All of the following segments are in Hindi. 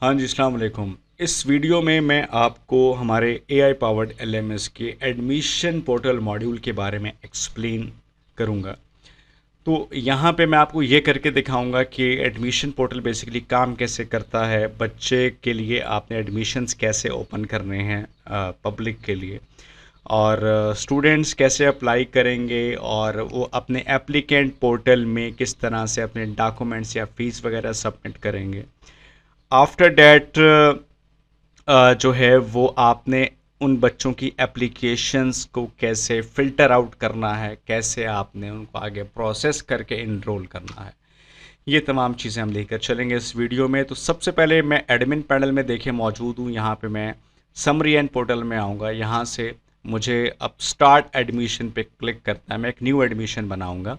हाँ जी, अस्सलाम वालेकुम। इस वीडियो में मैं आपको हमारे एआई पावर्ड एलएमएस के एडमिशन पोर्टल मॉड्यूल के बारे में एक्सप्लेन करूँगा। तो यहाँ पे मैं आपको ये करके दिखाऊंगा कि एडमिशन पोर्टल बेसिकली काम कैसे करता है, बच्चे के लिए आपने एडमिशन्स कैसे ओपन करने हैं पब्लिक के लिए, और स्टूडेंट्स कैसे अप्लाई करेंगे, और वो अपने एप्लीकेंट पोर्टल में किस तरह से अपने डॉक्यूमेंट्स या फीस वगैरह सबमिट करेंगे। आफ्टर डैट जो है वो आपने उन बच्चों की एप्लीकेशंस को कैसे फ़िल्टर आउट करना है, कैसे आपने उनको आगे प्रोसेस करके इनरोल करना है, ये तमाम चीज़ें हम लेकर चलेंगे इस वीडियो में। तो सबसे पहले मैं एडमिन पैनल में देखिए मौजूद हूँ। यहाँ पे मैं समरी एंड पोर्टल में आऊँगा। यहाँ से मुझे अब स्टार्ट एडमिशन पे क्लिक करना है। मैं एक न्यू एडमिशन बनाऊँगा।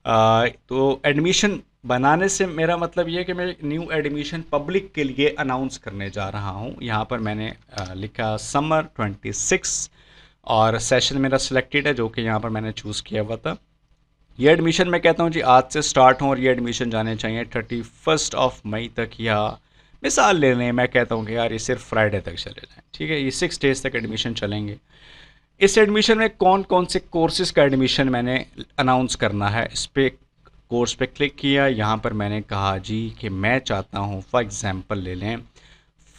तो एडमिशन बनाने से मेरा मतलब ये है कि मैं एक न्यू एडमिशन पब्लिक के लिए अनाउंस करने जा रहा हूँ। यहाँ पर मैंने लिखा समर 26 और सेशन मेरा सिलेक्टेड है, जो कि यहाँ पर मैंने चूज़ किया हुआ था। ये एडमिशन मैं कहता हूँ जी आज से स्टार्ट हो, और ये एडमिशन जाने चाहिए 31 मई तक, या मिसाल ले लें मैं कहता हूँ कि यार ये सिर्फ फ्राइडे तक चले जाएँ, ठीक है। ये 6 डेज़ तक एडमिशन चलेंगे। इस एडमिशन में कौन कौन से कोर्सेज का एडमिशन मैंने अनाउंस करना है, इस पर कोर्स पे क्लिक किया। यहाँ पर मैंने कहा जी कि मैं चाहता हूँ, फॉर एग्ज़ाम्पल ले लें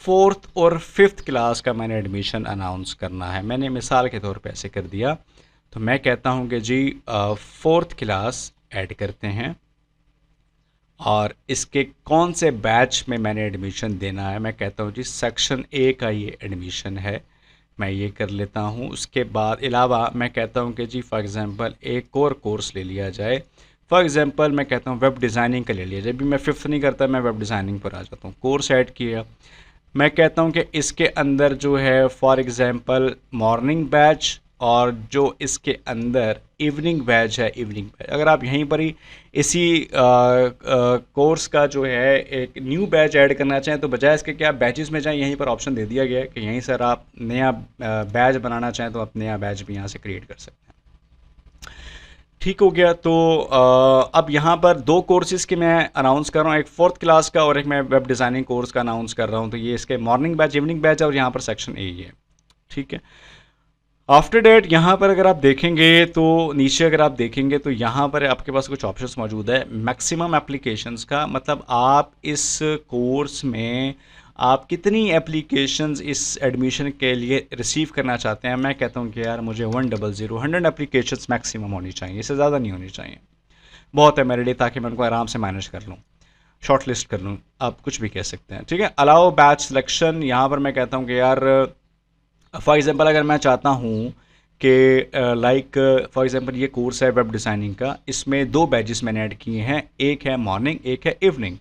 4th और 5th क्लास का मैंने एडमिशन अनाउंस करना है। मैंने मिसाल के तौर पे ऐसे कर दिया। तो मैं कहता हूँ कि जी 4th क्लास ऐड करते हैं, और इसके कौन से बैच में मैंने एडमिशन देना है। मैं कहता हूँ जी सेक्शन ए का ये एडमिशन है, मैं ये कर लेता हूँ। उसके बाद अलावा मैं कहता हूँ कि जी फॉर एग्ज़ाम्पल एक और कोर्स ले लिया जाए। फॉर एग्ज़ाम्पल मैं कहता हूँ वेब डिज़ाइनिंग का ले लिया जाए। भी मैं 5th नहीं करता, मैं वेब डिज़ाइनिंग पर आ जाता हूँ। कोर्स ऐड किया। मैं कहता हूँ कि इसके अंदर जो है फॉर एग्ज़ाम्पल मॉर्निंग बैच, और जो इसके अंदर इवनिंग बैच है, इवनिंग बैच अगर आप यहीं पर ही इसी कोर्स का जो है एक न्यू बैच ऐड करना चाहें, तो बजाय इसके कि आप बैचेस में जाएं, यहीं पर ऑप्शन दे दिया गया है कि यहीं सर आप नया बैच बनाना चाहें तो आप नया बैच भी यहाँ से क्रिएट कर सकते हैं। ठीक हो गया। तो अब यहाँ पर 2 कोर्सेज़ के मैं अनाउंस कर रहा हूँ, एक 4th क्लास का और एक मैं वेब डिज़ाइनिंग कोर्स का अनाउंस कर रहा हूँ। तो ये इसके मॉर्निंग बैच, इवनिंग बैच, और यहाँ पर सेक्शन ए ही है, ठीक है। आफ्टर डैट यहाँ पर अगर आप देखेंगे तो नीचे अगर आप देखेंगे तो यहाँ पर आपके पास कुछ ऑप्शंस मौजूद है मैक्सिमम एप्लीकेशंस का। मतलब आप इस कोर्स में आप कितनी एप्लीकेशंस इस एडमिशन के लिए रिसीव करना चाहते हैं। मैं कहता हूँ कि यार मुझे 100 एप्लीकेशंस मैक्सिमम होनी चाहिए, इससे ज़्यादा नहीं होनी चाहिए। बहुत है मेरे लिए, ताकि मैं उनको आराम से मैनेज कर लूँ, शॉर्ट लिस्ट कर लूँ, आप कुछ भी कह सकते हैं, ठीक है। अलाउ बैच सिलेक्शन, यहाँ पर मैं कहता हूँ कि यार फॉर एग्ज़ाम्पल अगर मैं चाहता हूँ कि लाइक फॉर एग्ज़ाम्पल ये कोर्स है वेब डिज़ाइनिंग का, इसमें 2 बैचेस मैंने ऐड किए हैं, एक है मॉर्निंग, एक है इवनिंग,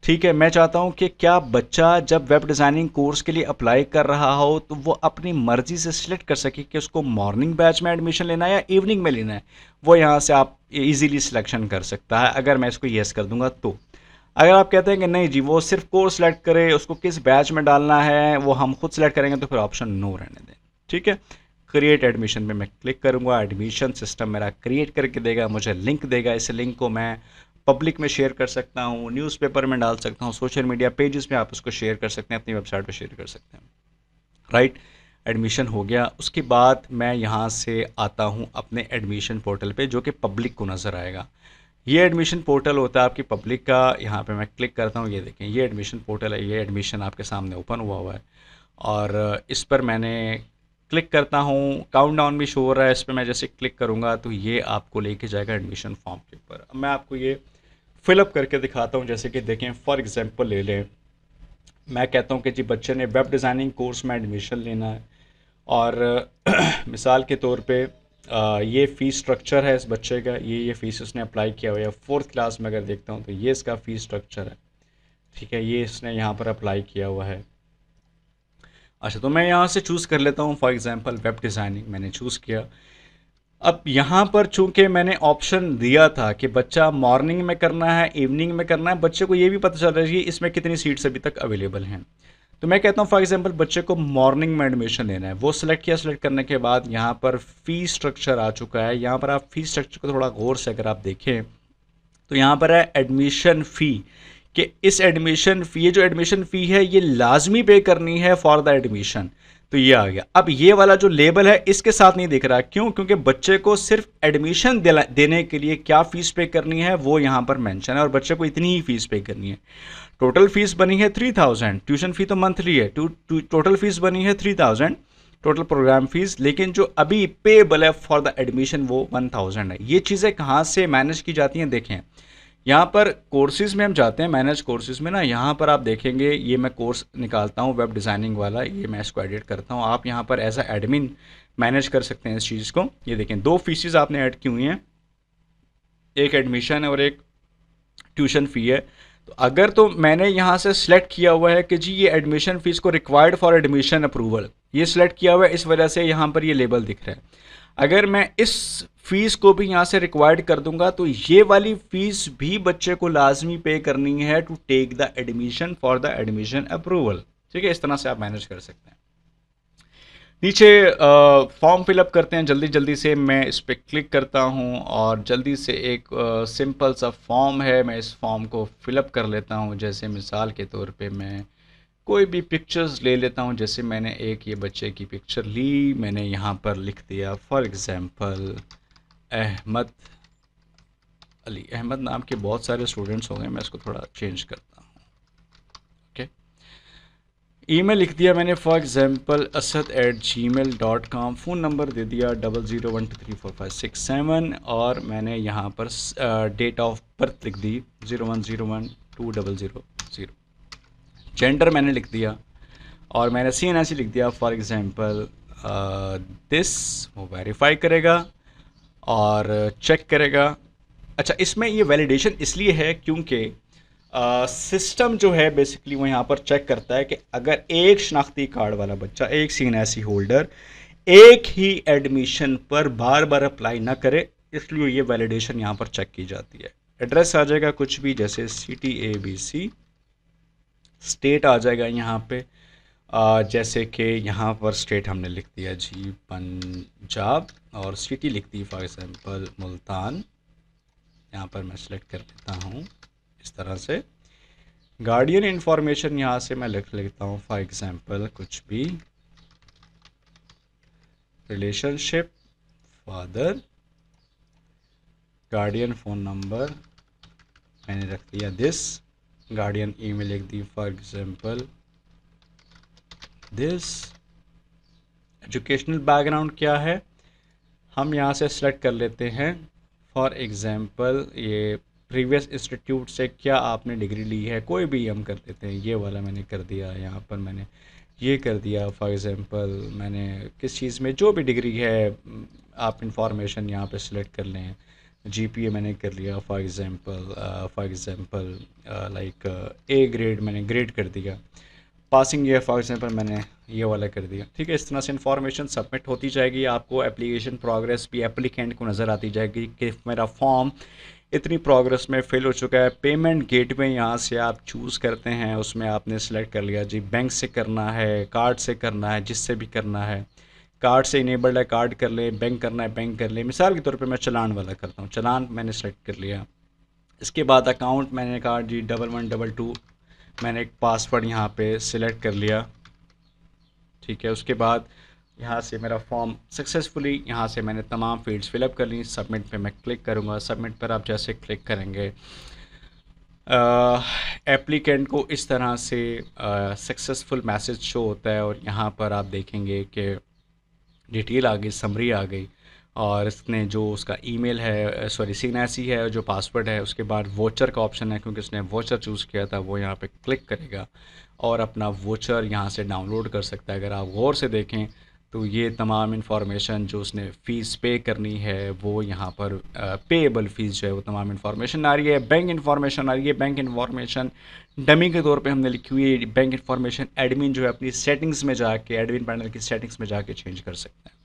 ठीक है। मैं चाहता हूँ कि क्या बच्चा जब वेब डिज़ाइनिंग कोर्स के लिए अप्लाई कर रहा हो तो वो अपनी मर्ज़ी से सिलेक्ट कर सके कि उसको मॉर्निंग बैच में एडमिशन लेना है या इवनिंग में लेना है। वो यहाँ से आप इजीली सिलेक्शन कर सकता है अगर मैं इसको येस कर दूंगा तो। अगर आप कहते हैं कि नहीं जी वो सिर्फ कोर्स सेलेक्ट करे, उसको किस बैच में डालना है वो हम खुद सेलेक्ट करेंगे, तो फिर ऑप्शन नो रहने दें, ठीक है। क्रिएट एडमिशन पे मैं क्लिक करूँगा। एडमिशन सिस्टम मेरा क्रिएट करके देगा, मुझे लिंक देगा। इस लिंक को मैं पब्लिक में शेयर कर सकता हूँ, न्यूज़पेपर में डाल सकता हूँ, सोशल मीडिया पेजेस में आप उसको शेयर कर सकते हैं, अपनी वेबसाइट पर शेयर कर सकते हैं, राइट। एडमिशन हो गया। उसके बाद मैं यहाँ से आता हूँ अपने एडमिशन पोर्टल पे, जो कि पब्लिक को नज़र आएगा। ये एडमिशन पोर्टल होता है आपकी पब्लिक का। यहाँ पे मैं क्लिक करता हूँ, ये देखें ये एडमिशन पोर्टल है, ये एडमिशन आपके सामने ओपन हुआ है, और इस पर मैंने क्लिक करता हूँ। काउंटडाउन भी शो हो रहा है, इस पर मैं जैसे क्लिक करूँगा तो ये आपको लेके जाएगा एडमिशन फॉर्म के ऊपर। अब मैं आपको ये फिलअप करके दिखाता हूँ। जैसे कि देखें फॉर एग्ज़ाम्पल ले लें, मैं कहता हूँ कि जी बच्चे ने वेब डिज़ाइनिंग कोर्स में एडमिशन लेना है, और मिसाल के तौर पे ये फ़ीस स्ट्रक्चर है इस बच्चे का, ये फ़ीस उसने अप्लाई किया हुआ है। 4th क्लास में अगर देखता हूँ तो ये इसका फ़ीस स्ट्रक्चर है, ठीक है, ये इसने यहाँ पर अप्लाई किया हुआ है। अच्छा, तो मैं यहाँ से चूज़ कर लेता हूँ, फॉर एग्ज़ाम्पल वेब डिज़ाइनिंग मैंने चूज़ किया। अब यहाँ पर चूंकि मैंने ऑप्शन दिया था कि बच्चा मॉर्निंग में करना है, इवनिंग में करना है, बच्चे को ये भी पता चल रहा है कि इसमें कितनी सीट्स अभी तक अवेलेबल हैं। तो मैं कहता हूँ फॉर एग्जांपल बच्चे को मॉर्निंग में एडमिशन लेना है, वो सिलेक्ट किया। सिलेक्ट करने के बाद यहाँ पर फ़ीस स्ट्रक्चर आ चुका है। यहाँ पर आप फ़ीस स्ट्रक्चर को थोड़ा गौर से अगर आप देखें तो यहाँ पर है एडमिशन फ़ी कि इस एडमिशन फ़ी, ये जो एडमिशन फ़ी है ये लाजमी पे करनी है फॉर द एडमिशन। तो ये आ गया। अब ये वाला जो लेबल है इसके साथ नहीं दिख रहा, क्यों? क्योंकि बच्चे को सिर्फ एडमिशन देने के लिए क्या फ़ीस पे करनी है वो यहाँ पर मेंशन है, और बच्चे को इतनी ही फ़ीस पे करनी है। टोटल फीस बनी है 3000, ट्यूशन फ़ी तो मंथली है, टोटल फीस बनी है 3000 टोटल प्रोग्राम फीस, लेकिन जो अभी पेबल है फॉर द एडमिशन वो 1000 है। ये चीज़ें कहाँ से मैनेज की जाती हैं? देखें, यहाँ पर कोर्सेज में हम जाते हैं, मैनेज कोर्सेज में ना, यहाँ पर आप देखेंगे ये मैं कोर्स निकालता हूँ वेब डिज़ाइनिंग वाला, ये मैं इसको एडिट करता हूँ। आप यहाँ पर एज अ एडमिन मैनेज कर सकते हैं इस चीज़ को। ये देखें, दो फीसेज आपने ऐड की हुई हैं, एक एडमिशन है और एक ट्यूशन फ़ी है। तो अगर तो मैंने यहाँ से सिलेक्ट किया हुआ है कि जी ये एडमिशन फ़ीस को रिक्वायर्ड फॉर एडमिशन अप्रूवल, ये सिलेक्ट किया हुआ है, इस वजह से यहाँ पर ये लेबल दिख रहा है। अगर मैं इस फ़ीस को भी यहाँ से रिक्वायर्ड कर दूंगा तो ये वाली फ़ीस भी बच्चे को लाजमी पे करनी है to take the admission for the admission approval. ठीक है, इस तरह से आप मैनेज कर सकते हैं। नीचे फॉर्म फिलअप करते हैं जल्दी जल्दी से। मैं इस पर क्लिक करता हूं और जल्दी से एक सिंपल सा फॉर्म है, मैं इस फॉर्म को फिलअप कर लेता हूं। जैसे मिसाल के तौर पे मैं कोई भी पिक्चर्स ले लेता हूं, जैसे मैंने एक ये बच्चे की पिक्चर ली, मैंने यहाँ पर लिख दिया फॉर एग्ज़ाम्पल अहमद अली। अहमद नाम के बहुत सारे स्टूडेंट्स हो गए, मैं इसको थोड़ा चेंज करता हूँ। ओके, ईमेल लिख दिया मैंने for example asad@gmail.com, phone number दे दिया 00123456 और मैंने यहाँ पर डेट ऑफ बर्थ लिख दी 01012000। जेंडर मैंने लिख दिया और मैंने CNSE लिख दिया फॉर एग्जांपल दिस। वो वेरीफाई करेगा और चेक करेगा। अच्छा, इसमें ये वैलिडेशन इसलिए है क्योंकि सिस्टम जो है बेसिकली वो यहाँ पर चेक करता है कि अगर एक शनाख्ती कार्ड वाला बच्चा, एक CNSE होल्डर एक ही एडमिशन पर बार बार अप्लाई ना करे, इसलिए ये वैलिडेशन यहाँ पर चेक की जाती है। एड्रेस आ जाएगा कुछ भी, जैसे City ABC, स्टेट आ जाएगा यहाँ पे जैसे कि यहाँ पर स्टेट हमने लिख दिया जी पंजाब, और सिटी लिख दी फॉर एग्जांपल मुल्तान। यहाँ पर मैं सेलेक्ट कर लेता हूँ इस तरह से। गार्डियन इंफॉर्मेशन यहाँ से मैं लिख लेता हूँ फॉर एग्जांपल कुछ भी, relationship, father, guardian phone number मैंने रख दिया दिस, गार्डियन ईमेल लिख दी for example this. Educational background क्या है हम यहाँ से सेलेक्ट कर लेते हैं फॉर एग्जांपल ये प्रीवियस इंस्टीट्यूट से क्या आपने डिग्री ली है, कोई भी हम कर लेते हैं। ये वाला मैंने कर दिया, यहाँ पर मैंने ये कर दिया फॉर एग्जांपल मैंने किस चीज़ में जो भी डिग्री है आप इंफॉर्मेशन यहाँ पे सिलेक्ट कर लें। GPA मैंने कर लिया for example like A grade मैंने ग्रेड कर दिया। पासिंग ईयर फॉर एग्जांपल मैंने ये वाला कर दिया। ठीक है, इस तरह से इन्फॉर्मेशन सबमिट होती जाएगी। आपको एप्लीकेशन प्रोग्रेस भी एप्लीकेंट को नज़र आती जाएगी कि मेरा फॉर्म इतनी प्रोग्रेस में फिल हो चुका है। पेमेंट गेटवे यहाँ से आप चूज़ करते हैं, उसमें आपने सेलेक्ट कर लिया जी बैंक से करना है, कार्ड से करना है, जिससे भी करना है। कार्ड से इनेबल्ड है कार्ड कर ले, बैंक करना है बैंक कर ले। मिसाल के तौर पे मैं चलान वाला करता हूँ, चलान मैंने सेलेक्ट कर लिया। इसके बाद अकाउंट मैंने कहा जी 1122, मैंने एक पासवर्ड यहाँ पे सिलेक्ट कर लिया। ठीक है, उसके बाद यहाँ से मेरा फॉर्म सक्सेसफुली यहाँ से मैंने तमाम फील्ड्स फिलअप कर ली। सबमिट पे मैं क्लिक करूँगा। सबमिट पर आप जैसे क्लिक करेंगे एप्लीकेंट को इस तरह से सक्सेसफुल मैसेज शो होता है, और यहाँ पर आप देखेंगे कि डिटेल आ गई, समरी आ गई, और इसने जो उसका ईमेल है सॉरी CNSE है, जो पासवर्ड है, उसके बाद वोचर का ऑप्शन है क्योंकि उसने वोचर चूज़ किया था, वो यहाँ पे क्लिक करेगा और अपना वोचर यहाँ से डाउनलोड कर सकता है। अगर आप गौर से देखें तो ये तमाम इन्फॉर्मेशन जो उसने फ़ीस पे करनी है वो यहाँ पर पेएबल फ़ीस जो है वो तमाम इन्फॉर्मेशन आ रही है। बैंक इन्फॉर्मेशन आ रही है। बैंक इन्फॉर्मेशन डमी के तौर पे हमने लिखी हुई है। बैंक इन्फॉर्मेशन एडमिन जो है अपनी सेटिंग्स में जाके, एडमिन पैनल की सेटिंग्स में जाके चेंज कर सकते हैं।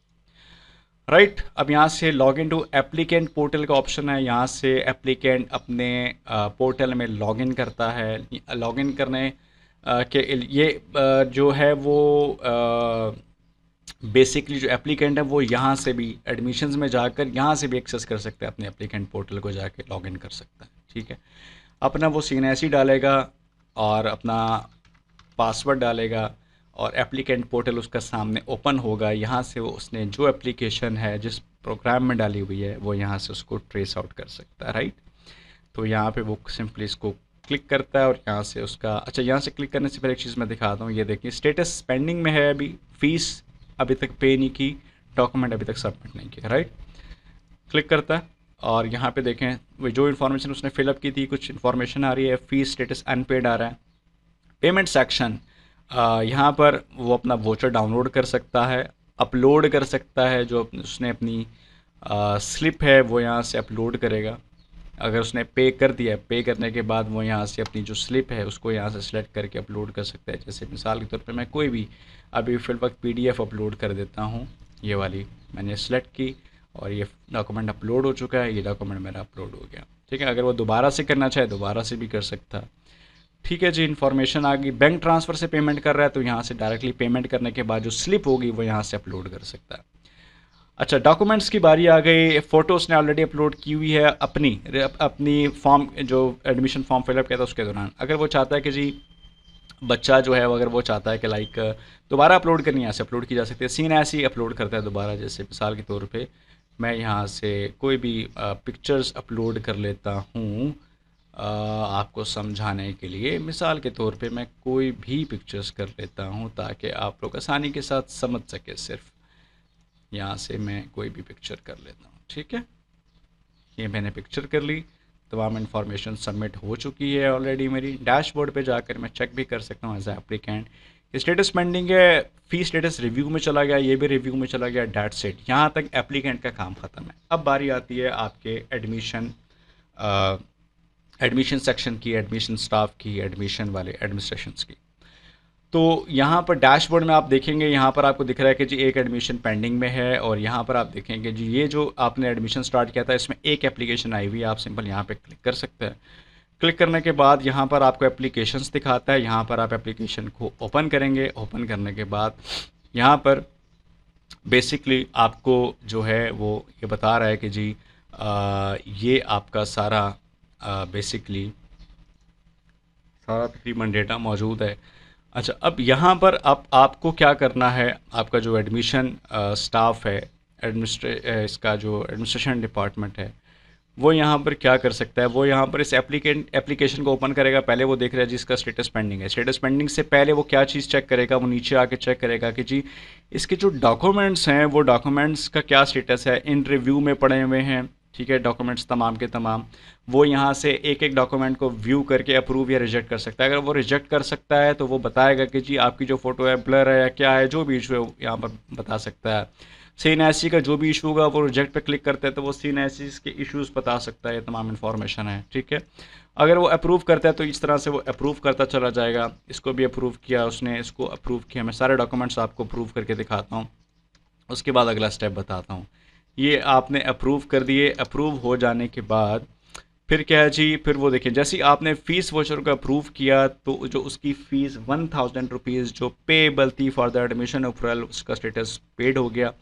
राइट, अब यहाँ से log in to applicant portal का ऑप्शन है। यहाँ से एप्लीकेंट अपने पोर्टल में लॉगिन करता है। लॉगिन करने के ये जो है वो बेसिकली जो एप्लीकेंट है वो यहाँ से भी एडमिशन्स में जाकर यहाँ से भी एक्सेस कर सकता है, अपने एप्लीकेंट पोर्टल को जाके लॉगिन कर सकता है। ठीक है, अपना वो CNSE डालेगा और अपना पासवर्ड डालेगा और एप्लीकेंट पोर्टल उसका सामने ओपन होगा। यहाँ से वो उसने जो एप्लीकेशन है जिस प्रोग्राम में डाली हुई है वो यहाँ से उसको ट्रेस आउट कर सकता है, राइट। तो यहाँ पे वो सिंपली इसको क्लिक करता है और यहाँ से उसका, अच्छा यहाँ से क्लिक करने से पहले एक चीज़ मैं दिखाता हूँ। ये देखिए स्टेटस पेंडिंग में है, अभी फ़ीस अभी तक पे नहीं की, डॉक्यूमेंट अभी तक सबमिट नहीं किया, राइट। क्लिक करता है और यहाँ पे देखें वो जो इन्फॉर्मेशन उसने फिलअप की थी, कुछ इन्फॉर्मेशन आ रही है, फ़ीस स्टेटस अनपेड आ रहा है। पेमेंट सेक्शन, यहाँ पर वो अपना वोचर डाउनलोड कर सकता है, अपलोड कर सकता है, जो उसने अपनी स्लिप है वो यहाँ से अपलोड करेगा। अगर उसने पे कर दिया, पे करने के बाद वो यहाँ से अपनी जो स्लिप है उसको यहाँ से सिलेक्ट करके अपलोड कर सकता है। जैसे मिसाल के तौर पे मैं कोई भी अभी फिल वक्त PDF अपलोड कर देता हूँ, ये वाली मैंने सेलेक्ट की और ये डॉक्यूमेंट अपलोड हो चुका है, ये डॉक्यूमेंट मेरा अपलोड हो गया, ठीक है। अगर वो दोबारा से करना चाहे दोबारा से भी कर सकता है, ठीक है जी। इन्फॉर्मेशन आ गई, बैंक ट्रांसफ़र से पेमेंट कर रहा है तो यहाँ से डायरेक्टली पेमेंट करने के बाद जो स्लिप होगी वो यहाँ से अपलोड कर सकता है। अच्छा, डॉक्यूमेंट्स की बारी आ गई। फ़ोटो उसने ऑलरेडी अपलोड की हुई है अपनी फॉर्म, जो एडमिशन फॉर्म फिलअप किया था उसके दौरान। अगर वो चाहता है कि जी बच्चा जो है अगर वो चाहता है कि लाइक दोबारा अपलोड करनी है, यहाँ से अपलोड की जा सकती है। CNSE अपलोड करता है दोबारा, जैसे मिसाल के तौर पे मैं यहाँ से कोई भी पिक्चर्स अपलोड कर लेता हूँ आपको समझाने के लिए। मिसाल के तौर पे मैं कोई भी पिक्चर्स कर लेता हूँ ताकि आप लोग आसानी के साथ समझ सके। सिर्फ यहाँ से मैं कोई भी पिक्चर कर लेता हूँ, ठीक है। ये मैंने पिक्चर कर ली, तमाम इन्फॉर्मेशन सबमिट हो चुकी है ऑलरेडी मेरी। डैशबोर्ड पे जाकर मैं चेक भी कर सकता हूँ एज एप्लीकेंट। स्टेटस पेंडिंग है, फ़ी स्टेटस रिव्यू में चला गया, ये भी रिव्यू में चला गया, डेट सेट। यहाँ तक एप्लीकेंट का काम ख़त्म है। अब बारी आती है आपके एडमिशन सेक्शन की, एडमिशन स्टाफ की, एडमिशन वाले एडमिनिस्ट्रेशंस की। तो यहाँ पर डैशबोर्ड में आप देखेंगे, यहाँ पर आपको दिख रहा है कि जी एक एडमिशन पेंडिंग में है और यहाँ पर आप देखेंगे जी ये जो आपने एडमिशन स्टार्ट किया था इसमें एक एप्लीकेशन आई हुई है। आप सिंपल यहाँ पे क्लिक कर सकते हैं। क्लिक करने के बाद यहाँ पर आपको एप्लीकेशंस दिखाता है, यहाँ पर आप एप्लीकेशन को ओपन करेंगे। ओपन करने के बाद यहाँ पर बेसिकली आपको जो है वो ये बता रहा है कि जी ये आपका सारा बेसिकली सारा तकरीबन डेटा मौजूद है। अच्छा, अब यहाँ पर आपको क्या करना है, आपका जो एडमिशन स्टाफ है, इसका जो एडमिनिस्ट्रेशन डिपार्टमेंट है वो यहाँ पर क्या कर सकता है, वो यहाँ पर इस एप्लीकेशन को ओपन करेगा। पहले वो देख रहा है जिसका स्टेटस पेंडिंग है। स्टेटस पेंडिंग से पहले वो क्या चीज़ चेक करेगा, वो नीचे आके चेक करेगा कि जी इसके जो डॉक्यूमेंट्स हैं वो डॉक्यूमेंट्स का क्या स्टेटस है, इन रिव्यू में पड़े हुए हैं, ठीक है। डॉक्यूमेंट्स तमाम के तमाम वो यहाँ से एक एक डॉक्यूमेंट को व्यू करके अप्रूव या रिजेक्ट कर सकता है। अगर वो रिजेक्ट कर सकता है तो वो बताएगा कि जी आपकी जो फ़ोटो है ब्लर है या क्या है, जो भी इशू है यहाँ पर बता सकता है। CNSE का जो भी इशू होगा वो रिजेक्ट पे क्लिक करते हैं तो वो CNSE के इश्यूज़ बता सकता है, ये तमाम इन्फॉर्मेशन है, ठीक है। अगर वो अप्रूव करता है तो इस तरह से वो अप्रूव करता चला जाएगा। इसको भी अप्रूव किया उसने, इसको अप्रूव किया। मैं सारे डॉक्यूमेंट्स आपको अप्रूव करके दिखाता हूँ, उसके बाद अगला स्टेप बताता हूँ। ये आपने अप्रूव कर दिए। अप्रूव हो जाने के बाद फिर क्या है जी, फिर वो देखिए जैसे ही आपने फ़ीस वाउचर को अप्रूव किया तो जो उसकी फ़ीस 1000 रुपीज़ जो पेएबल थी फॉर द एडमिशन रेफरल, उसका स्टेटस पेड हो गया।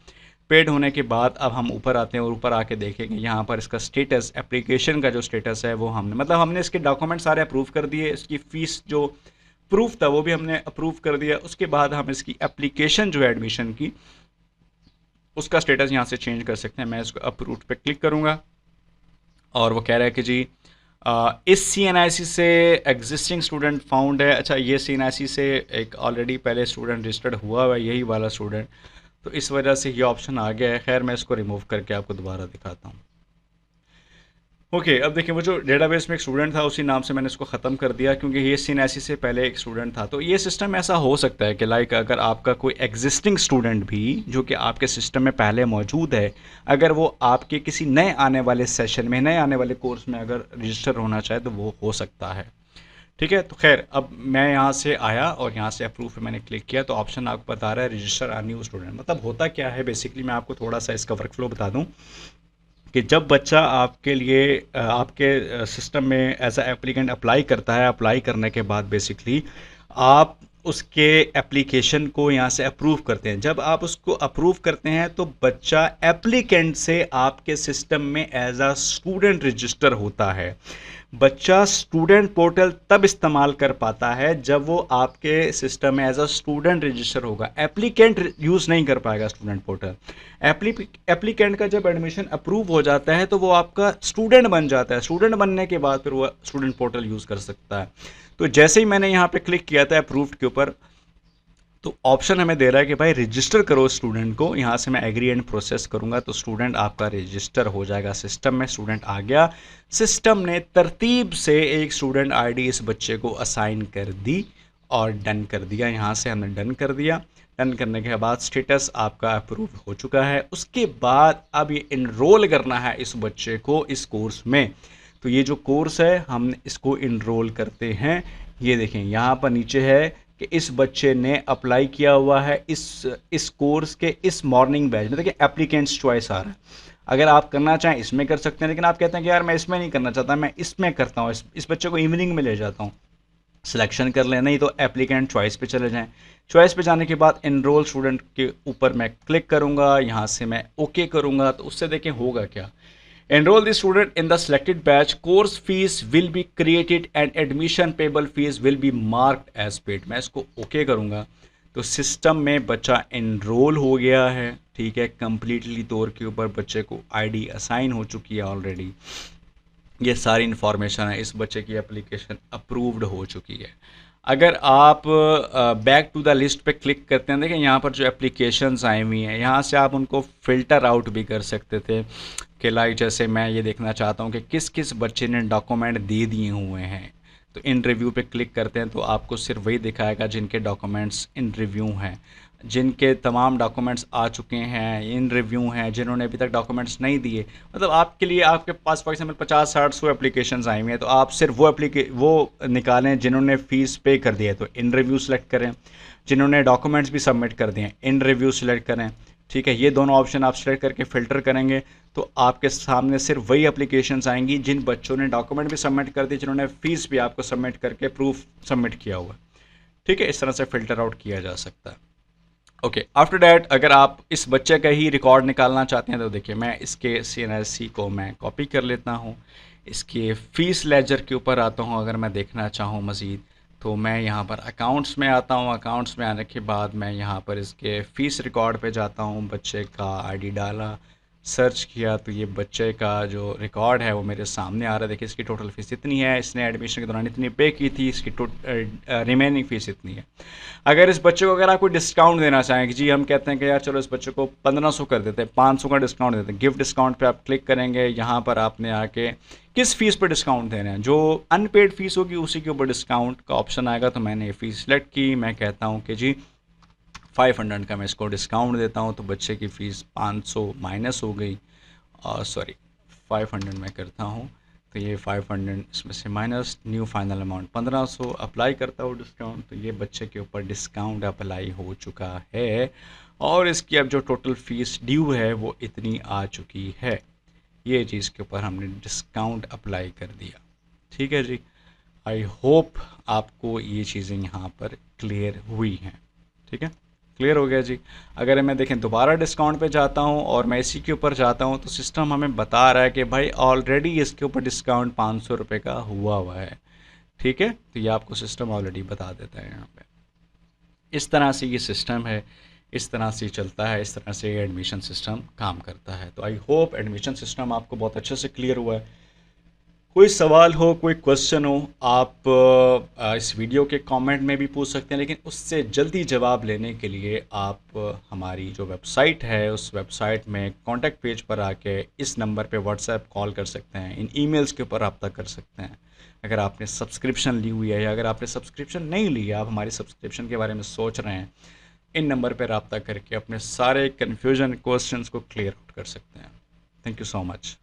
पेड होने के बाद अब हम ऊपर आते हैं और ऊपर आके देखेंगे यहाँ पर इसका स्टेटस, एप्लीकेशन का जो स्टेटस है वो हमने इसके डॉक्यूमेंट सारे अप्रूव कर दिए। इसकी फ़ीस जो प्रूफ था वो भी हमने अप्रूव कर दिया। उसके बाद हम इसकी एप्लीकेशन जो है एडमिशन की, उसका स्टेटस यहाँ से चेंज कर सकते हैं। मैं इसको अप्रूव पे क्लिक करूँगा और वो कह रहा है कि जी इस CNSE से एग्जिस्टिंग स्टूडेंट फाउंड है। अच्छा, ये CNSE से एक ऑलरेडी पहले स्टूडेंट रजिस्टर्ड हुआ है, यही वाला स्टूडेंट, तो इस वजह से ये ऑप्शन आ गया है। खैर मैं इसको रिमूव करके आपको दोबारा दिखाता हूँ। ओके, अब देखिए वो जो डेटाबेस में एक स्टूडेंट था उसी नाम से मैंने इसको ख़त्म कर दिया क्योंकि ये CNSE से पहले एक स्टूडेंट था। तो ये सिस्टम ऐसा हो सकता है कि लाइक अगर आपका कोई एग्जिस्टिंग स्टूडेंट भी जो कि आपके सिस्टम में पहले मौजूद है, अगर वो आपके किसी नए आने वाले सेशन में, नए आने वाले कोर्स में अगर रजिस्टर होना चाहे तो वो हो सकता है, ठीक है। तो खैर अब मैं यहाँ से आया और यहाँ से अप्रूव पे मैंने क्लिक किया तो ऑप्शन आपको बता रहा है रजिस्टर अ न्यू स्टूडेंट। मतलब होता क्या है बेसिकली, मैं आपको थोड़ा सा इसका वर्क फ्लो बता दूँ कि जब बच्चा आपके लिए आपके सिस्टम में एज अ एप्लीकेंट अप्लाई करता है, अप्लाई करने के बाद बेसिकली आप उसके एप्लीकेशन को यहाँ से अप्रूव करते हैं। जब आप उसको अप्रूव करते हैं तो बच्चा एप्लीकेंट से आपके सिस्टम में एज अ स्टूडेंट रजिस्टर होता है। बच्चा स्टूडेंट पोर्टल तब इस्तेमाल कर पाता है जब वो आपके सिस्टम में एज अ स्टूडेंट रजिस्टर होगा। एप्लीकेंट यूज़ नहीं कर पाएगा स्टूडेंट पोर्टल। एप्लीकेंट का जब एडमिशन अप्रूव हो जाता है तो वो आपका स्टूडेंट बन जाता है। स्टूडेंट बनने के बाद फिर वो स्टूडेंट पोर्टल यूज़ कर सकता है। तो जैसे ही मैंने यहाँ पे क्लिक किया था अप्रूव्ड के ऊपर, तो ऑप्शन हमें दे रहा है कि भाई रजिस्टर करो स्टूडेंट को। यहाँ से मैं एग्री एंड प्रोसेस करूँगा तो स्टूडेंट आपका रजिस्टर हो जाएगा सिस्टम में। स्टूडेंट आ गया, सिस्टम ने तरतीब से एक स्टूडेंट आईडी इस बच्चे को असाइन कर दी और डन कर दिया। यहाँ से हमने डन कर दिया। डन करने के बाद स्टेटस आपका अप्रूव हो चुका है। उसके बाद अब ये इनरोल करना है इस बच्चे को इस कोर्स में। तो ये जो कोर्स है हम इसको इनरोल करते हैं। ये देखें यहाँ पर नीचे है कि इस बच्चे ने अप्लाई किया हुआ है इस कोर्स के इस मॉर्निंग बैच में। देखिए एप्लीकेंट्स चॉइस आ रहा है। अगर आप करना चाहें इसमें कर सकते हैं, लेकिन आप कहते हैं कि यार मैं इसमें नहीं करना चाहता, मैं इसमें करता हूँ, इस बच्चे को इवनिंग में ले जाता हूँ, सिलेक्शन कर लें। नहीं तो एप्लीकेंट चॉइस पे चले जाएं। चॉइस पे जाने के बाद एनरोल स्टूडेंट के ऊपर मैं क्लिक करूँगा, यहाँ से मैं ओके करूँगा। तो उससे देखें होगा क्या। Enroll the student in the selected batch. Course fees will be created and admission payable fees will be marked as paid. मैं इसको ओके करूँगा तो सिस्टम में बच्चा एनरोल हो गया है। ठीक है, कम्प्लीटली तौर के ऊपर बच्चे को आईडी असाइन हो चुकी है ऑलरेडी। ये सारी इन्फॉर्मेशन है, इस बच्चे की एप्लीकेशन अप्रूव्ड हो चुकी है। अगर आप बैक टू द लिस्ट पे क्लिक करते हैं, देखें यहाँ पर जो एप्लीकेशंस आई हुई हैं, यहाँ से आप उनको फ़िल्टर आउट भी कर सकते थे कि लाइक जैसे मैं ये देखना चाहता हूँ कि किस किस बच्चे ने डॉक्यूमेंट दे दिए हुए हैं। तो इन रिव्यू पे क्लिक करते हैं तो आपको सिर्फ वही दिखाएगा जिनके डॉक्यूमेंट्स इन रिव्यू हैं, जिनके तमाम डॉक्यूमेंट्स आ चुके हैं, इन रिव्यू हैं। जिन्होंने अभी तक डॉक्यूमेंट्स नहीं दिए, मतलब आपके लिए आपके पास फॉर एग्जाम्पल 50-60 एप्लीकेशंस आई हुई हैं, तो आप सिर्फ वो निकालें जिन्होंने फ़ीस पे कर दी है तो इन रिव्यू सेलेक्ट करें। जिन्होंने डॉक्यूमेंट्स भी सबमिट कर दिए हैं इन रिव्यू सेलेक्ट करें। ठीक है, ये दोनों ऑप्शन आप सेलेक्ट करके फ़िल्टर करेंगे तो आपके सामने सिर्फ वही एप्लीकेशंस आएंगी जिन बच्चों ने डॉक्यूमेंट भी सबमिट कर दिए, जिन्होंने फ़ीस भी आपको सबमिट करके प्रूफ सबमिट किया हुआ। ठीक है, इस तरह से फ़िल्टर आउट किया जा सकता है। ओके, आफ्टर डैट अगर आप इस बच्चे का ही रिकॉर्ड निकालना चाहते हैं तो देखिए मैं इसके CNSC को मैं कॉपी कर लेता हूँ। इसके फ़ीस लेजर के ऊपर आता हूँ। अगर मैं देखना चाहूँ मज़ीद तो मैं यहाँ पर अकाउंट्स में आता हूँ। अकाउंट्स में आने के बाद मैं यहाँ पर इसके फ़ीस रिकॉर्ड पे जाता हूँ। बच्चे का आईडी डाला, सर्च किया तो ये बच्चे का जो रिकॉर्ड है वो मेरे सामने आ रहा है। देखिए इसकी टोटल फ़ीस इतनी है, इसने एडमिशन के दौरान इतनी पे की थी, इसकी रिमेनिंग फ़ीस इतनी है। अगर इस बच्चे को अगर आप कोई डिस्काउंट देना चाहें कि जी हम कहते हैं कि यार चलो इस बच्चे को 1500 कर देते हैं, 500 का डिस्काउंट देते हैं, गिफ्ट डिस्काउंट पे आप क्लिक करेंगे। यहाँ पर आपने आके किस फ़ीस पर डिस्काउंट दे रहे हैं, जो अनपेड फ़ीस होगी उसी के ऊपर डिस्काउंट का ऑप्शन आएगा। तो मैंने ये फ़ीस सेलेक्ट की। मैं कहता हूँ कि जी 500 का मैं इसको डिस्काउंट देता हूँ। तो बच्चे की फ़ीस 500 माइनस हो गई, और सॉरी 500 मैं करता हूँ तो ये 500 इसमें से minus, new final amount 1500 apply करता हूँ डिस्काउंट। तो ये बच्चे के ऊपर डिस्काउंट अप्लाई हो चुका है और इसकी अब जो टोटल फ़ीस ड्यू है वो इतनी आ चुकी है। ये चीज़ के ऊपर हमने डिस्काउंट अप्लाई कर दिया। ठीक है जी, आई होप आपको ये चीज़ें यहाँ पर क्लियर हुई हैं। ठीक है, क्लियर हो गया जी। अगर मैं देखें दोबारा डिस्काउंट पे जाता हूँ और मैं इसी के ऊपर जाता हूँ तो सिस्टम हमें बता रहा है कि भाई ऑलरेडी इसके ऊपर डिस्काउंट 500 रुपये का हुआ है। ठीक है, तो ये आपको सिस्टम ऑलरेडी बता देता है यहाँ पे। इस तरह से ये सिस्टम है, इस तरह से चलता है, इस तरह से एडमिशन सिस्टम काम करता है। तो आई होप एडमिशन सिस्टम आपको बहुत अच्छे से क्लियर हुआ है। कोई सवाल हो, कोई क्वेश्चन हो, आप इस वीडियो के कमेंट में भी पूछ सकते हैं, लेकिन उससे जल्दी जवाब लेने के लिए आप हमारी जो वेबसाइट है उस वेबसाइट में कॉन्टैक्ट पेज पर आके इस नंबर पे व्हाट्सएप कॉल कर सकते हैं, इन ईमेल्स के ऊपर रब्ता कर सकते हैं। अगर आपने सब्सक्रिप्शन ली हुई है या अगर आपने सब्सक्रिप्शन नहीं ली है, आप हमारी सब्सक्रिप्शन के बारे में सोच रहे हैं, इन नंबर पर रब्ता करके अपने सारे कन्फ्यूजन क्वेश्चंस को क्लियर आउट कर सकते हैं। Thank you so much.